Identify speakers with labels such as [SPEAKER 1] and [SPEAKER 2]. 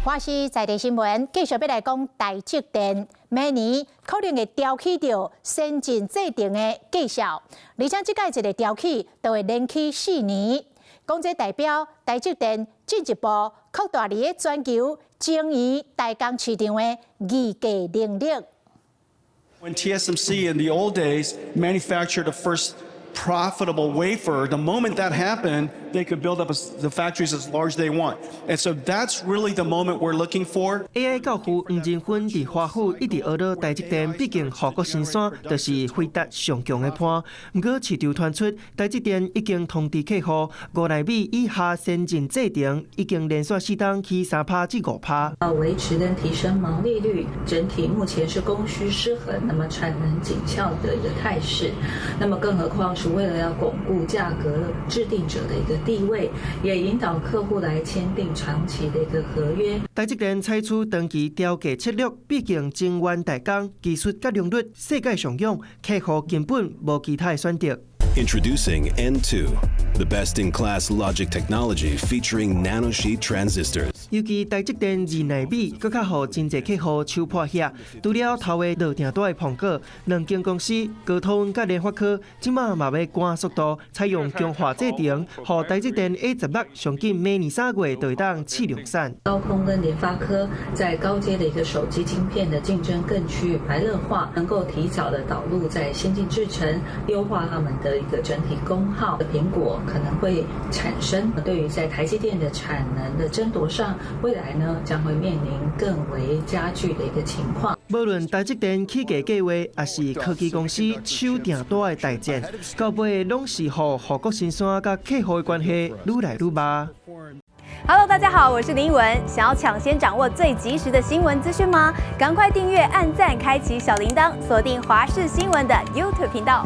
[SPEAKER 1] 华视在地新闻继续要来讲台积电明年可能会挑起到先进制定的绩效，而且这届一个挑起都会连续4年。讲这代表台积电进一步扩大你的全球精益代工市场的议价能力。
[SPEAKER 2] When TSMC in the old days manufactured the first profitable wafer, the moment that happened, they could build up the factories as large as they want. And so that's really the moment we're looking for.
[SPEAKER 3] AI 教父黄仁勋伫华府一直学到台积电，毕竟护国神山就是回答上强的判。不过市场传出台积电已经通知客户，5奈米以下先进制程已经连续4档起3%至5%。
[SPEAKER 4] 要维持跟提升毛利率，整体目前是供需失衡，那么产能紧俏的一个态势。那么更何况是为了要巩固价格制定者的一个地位，也引导客户来签订长期的一个合约。
[SPEAKER 3] 台积电采取长期调价策略，毕竟晶圆代工技术甲良率世界上用，客户根本无其他的选择。
[SPEAKER 5] Introducing N2, the best-in-class logic technology featuring nanosheet transistors.
[SPEAKER 3] 尤其台积电2奈米，更较互真侪客户手破血。除了头个落定大的苹果，两间公司高通甲联发科，即马嘛要赶速度，采用强化制程，互台积电 A16上紧明年3月就会当试量产。
[SPEAKER 4] 高通跟联发科在高阶的一个手机晶片的竞争更趋于白热化，能够提早的导入在先进制程，优化他们的一个整体功耗。苹果可能会产生对于在台积电的产能的争夺上，未来呢将会面临更为加剧的一个情况。
[SPEAKER 3] 无论台积电起价计划，还是科技公司手定大的大战，到尾拢是互护国神山甲客户的关系愈来愈密。
[SPEAKER 6] Hello， 大家好，我是林依文。想要抢先掌握最及时的新闻资讯吗？赶快订阅、按赞、开启小铃铛，锁定华视新闻的 YouTube 频道。